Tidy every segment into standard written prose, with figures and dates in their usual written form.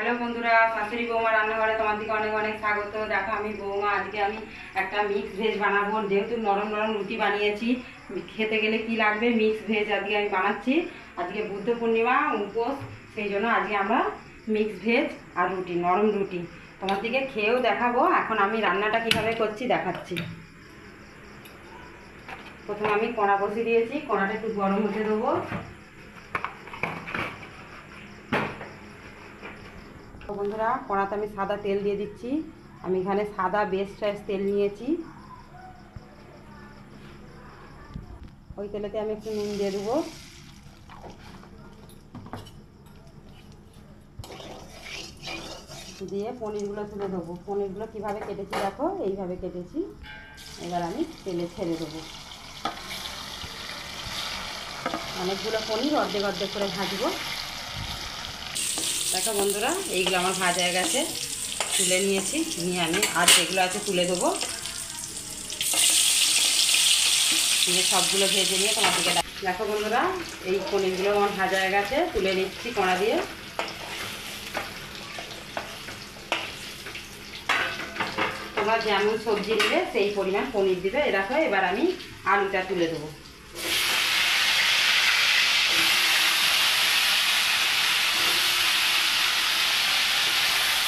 Hello বন্ধুরা, শাশুড়ি বৌমা রান্নাঘরে তোমাদেরকে অনেক অনেক স্বাগত। দেখো আমি বৌমা, আজকে আমি একটা মিক্স ভেজ বানাবো। যেহেতু নরম নরম রুটি বানিয়েছি, খেতে গেলে কি লাগবে, মিক্স ভেজ আজকে আমি বানাচ্ছি। আজকে বুদ্ধ পূর্ণিমা, উপোস, সেই জন্য আজকে আমরা মিক্স ভেজ আর রুটি, নরম রুটি তোমাদেরকে খেয়েও দেখাবো। এখন আমি রান্নাটা কীভাবে করছি দেখাচ্ছি। প্রথমে আমি কড়া বসিয়ে দিয়েছি, কড়াটা একটু গরম হতে দেবো। বন্ধুরা, কড়াতে আমি সাদা তেল দিয়ে দিচ্ছি। আমি এখানে সাদা বেস্ট চয়েস তেল নিয়েছি। ওই তেলেতে আমি একটু নুন দিয়ে দেবো। দিয়ে পনিরগুলো তুলে দেবো। পনিরগুলো কীভাবে কেটেছি দেখো, এইভাবে কেটেছি। এবার আমি তেলে ছেড়ে দেবো। অনেকগুলো পনির অর্ধেক অর্ধেক করে ভাজবো। দেখো বন্ধুরা, এইগুলো আমার ভাজা হয়ে গেছে, তুলে নিয়েছি। নিয়ে আমি আর যেগুলো আছে তুলে দেবো। নিয়ে সবগুলো ভেজে নিয়ে তোমাদেরকে দেখো বন্ধুরা, এই পনিরগুলো আমার ভাজা হয়ে গেছে, তুলে নিচ্ছি কড়া দিয়ে। তোমরা যেমন সবজি নেবে সেই পরিমাণ পনির দিবে। এ দেখো, এবার আমি আলুটা তুলে দেবো।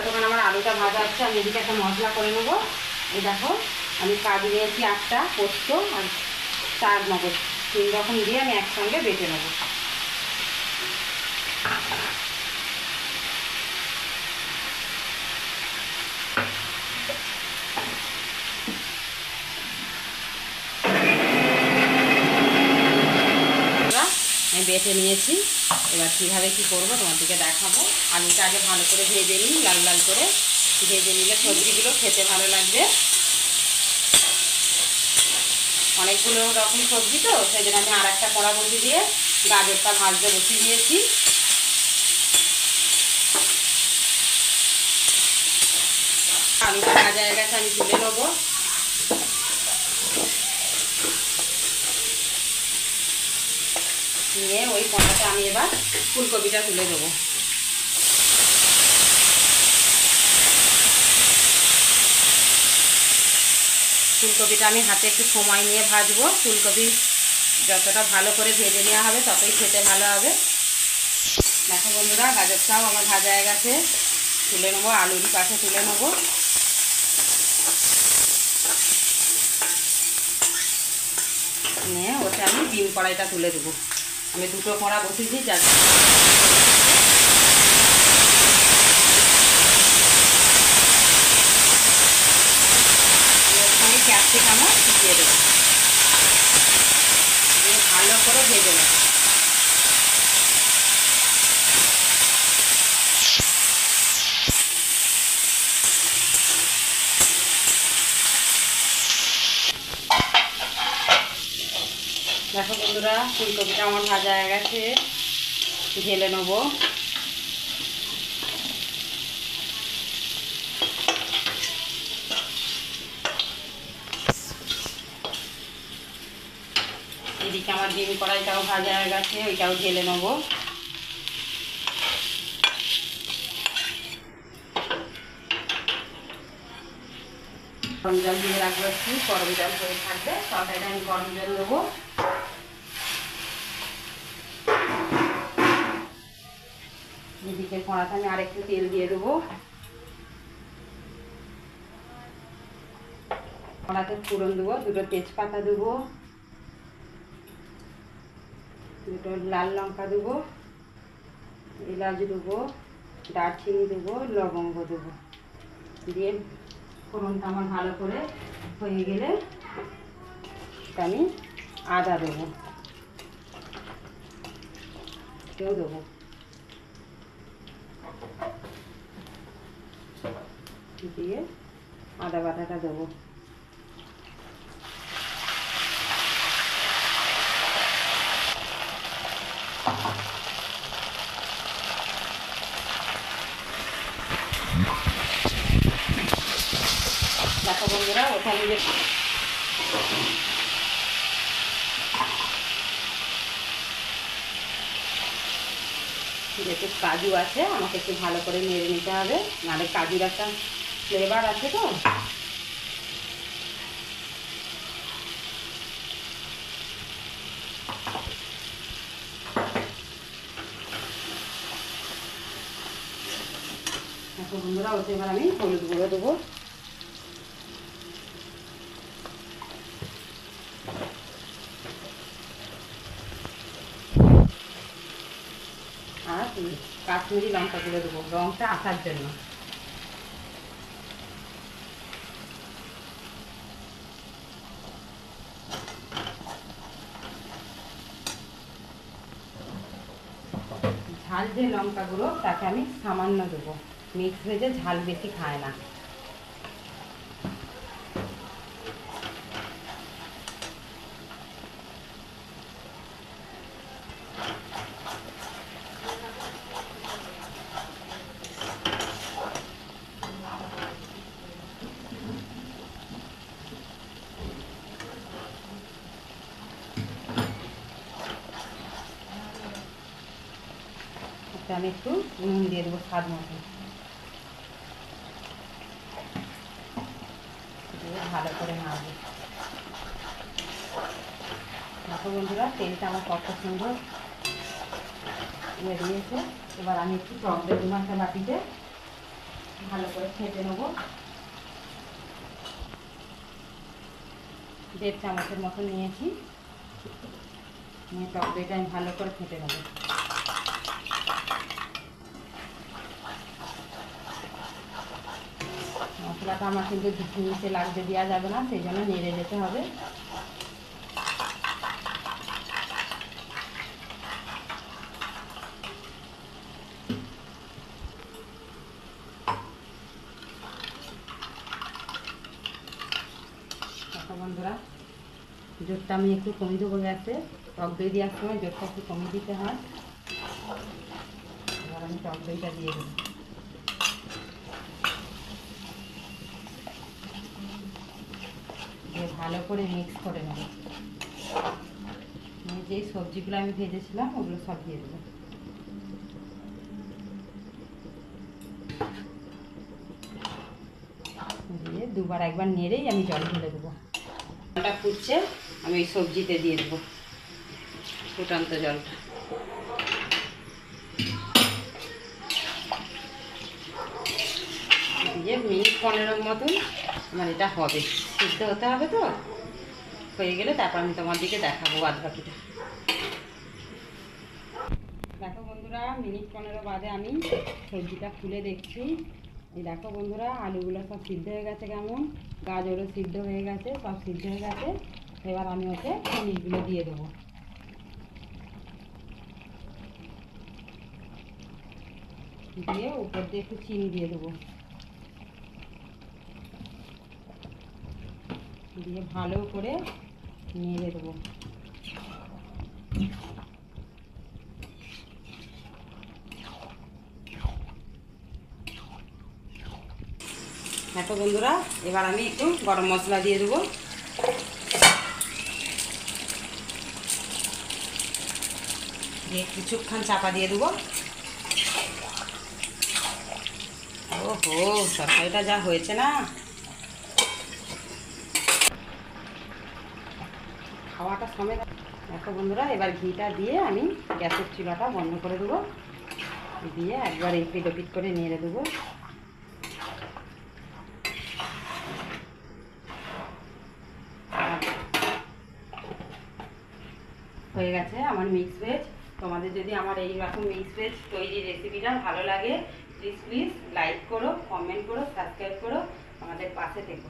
তখন আমার আলুটা ভাজা হচ্ছে, আমি এদিকে একটা মশলা করে নেবো। এই দেখো, আমি কাজু নিয়েছি 8টা, পোস্ত আর 4 মগজ, 3 রকম দিয়ে আমি একসঙ্গে বেটে নেবো। আমি বেটে নিয়েছি। এবার কীভাবে কী করবো তোমাদেরকে দেখাবো। আলুটা আগে ভালো করে ভেজে নিই, লাল লাল করে ভেজে নিলে সবজিগুলো খেতে ভালো লাগবে। অনেকগুলো রকম সবজি তো, সেই জন্য আমি আর একটা কড়া বসিয়ে দিয়ে গাজরটা ভাজতে বসিয়ে দিয়েছি। আলুটা ভাজা হয়ে গেছে, আমি তুলে নেবো। নিয়ে ওই কড়াতে আমি এবার ফুলকপিটা তুলে দেবো। ফুলকপিটা আমি হাতে একটু সময় নিয়ে ভাজবো। ফুলকপি যতটা ভালো করে ভেজে নেওয়া হবে ততই খেতে ভালো হবে। দেখো বন্ধুরা, গাজরটাও আমার ভাজা হয়ে গেছে, তুলে নেবো। আলুরই পাশে তুলে নেবো। নিয়ে ওটা আমি ডিম কড়াইটা তুলে দেবো। আমি 2টো কড়া বসিয়েছি, যার সঙ্গে ক্যাপসিকামও দিয়ে দেবো। ভালো করে ভেজে নেবো। দেখো বন্ধুরা, ফুলকপিটা আমার ভাজা হয়ে গেছে, ঢেলে নেবো। এদিকে আমার ডিম কড়াইটাও ভাজা হয়ে গেছে, ওইটাও ঢেলে নেবো। গরম জল দিয়ে রাখবো, একটু গরম জল হয়ে থাকবে, তরকারিটা আমি গরম জল দেবো। এদিকে কড়াতে আমি আরেকটু তেল দিয়ে দেবো। কড়াতে ফোড়ন দেবো, 2টো তেজপাতা দেবো, 2টো লাল লঙ্কা দেবো, এলাচ দেবো, দারচিনি দেবো, লবঙ্গ দেবো। দিয়ে ফোড়নটা আমার ভালো করে হয়ে গেলে আমি আদা দেবো, কেউ দেবো। দিয়ে আদা বাটাটা দেবো। দেখো বন্ধুরা, ওখানে যে যেহেতু কাজু আছে আমাকে একটু ভালো করে নেড়ে নিতে হবে, নাহলে কাজুর একটা ফ্লেভার আছে তো। দেখো বন্ধুরা, ওতে এবার আমি হলুদ গুঁড়ো দেবো। আর কাশ্মীরি লঙ্কা গুঁড়ো দেবো রঙটা আসার জন্য। ঝাল যে লঙ্কা গুঁড়ো তাকে আমি সামান্য দেবো, মিক্স ভেজে ঝাল বেশি খায় না। আমি একটু নুন দিয়ে দেবো স্বাদ মতো, দিয়ে ভালো করে নাড়বো। দেখো বন্ধুরা, তেলটা আমার কত সুন্দর বেরিয়েছে। এবার আমি একটু টক দই একটা বাটিতে ভালো করে ফেটে নেবো। 1.5 চামচের মতো নিয়েছি, নিয়ে টক দইটা আমি ভালো করে ফেটে নেবো। মশলাটা আমার কিন্তু নিচে লাগতে দেওয়া যাবে না, সেই জন্য নেড়ে যেতে হবে। বন্ধুরা, জোরটা আমি একটু কমিয়ে দেবো গ্যাসে, টক দই দেওয়ার সময় জোরটা একটু কমিয়ে দিতে হয়। এবার আমি টক দইটা দিয়ে দেবো, দিয়ে ভালো করে মিক্স করে নেব। যেই সবজিগুলো আমি ভেজেছিলাম ওগুলো সব দিয়ে দেবো। দিয়ে দুবার একবার নেড়েই আমি জল ঢেলে দেবো। জলটা ফুটছে, আমি ওই সবজিতে দিয়ে দেবো ফুটন্ত জলটা। দিয়ে মিনিট 15 মতন আমার এটা হবে, সিদ্ধ হতে হবে তো। হয়ে গেলে তারপর আমি তোমার দিকে দেখাবো বাদ বাকিটা। দেখো বন্ধুরা, মিনিট 15 বাদে আমি সবজিটা খুলে দেখছি। এই দেখো বন্ধুরা, আলুগুলো সব সিদ্ধ হয়ে গেছে, কেমন গাজরও সিদ্ধ হয়ে গেছে, সব সিদ্ধ হয়ে গেছে। এবার আমি ওকে পনিরগুলো দিয়ে দেবো। দিয়ে উপর দিয়ে একটু চিনি দিয়ে দেবো, দিয়ে ভালো করে নেড়ে দেবো। দেখো বন্ধুরা, এবার আমি একটু গরম মশলা দিয়ে দেবো। দিয়ে কিছুক্ষণ চাপা দিয়ে দেবো। ওহো, তরকারিটা যা হয়েছে না, খাওয়াটা সময়। দেখো বন্ধুরা, এবার ঘিটা দিয়ে আমি গ্যাসের চুলাটা বন্ধ করে দেবো, দিয়ে একবার এই পিট ওপিট করে নেড়ে দেবো। হয়ে গেছে আমার মিক্স ভেজ। তোমাদের যদি আমার এই রকম মিক্স ভেজ তৈরি রেসিপিটা ভালো লাগে, প্লিজ লাইক করো, কমেন্ট করো, সাবস্ক্রাইব করো, আমাদের পাশে থেকো।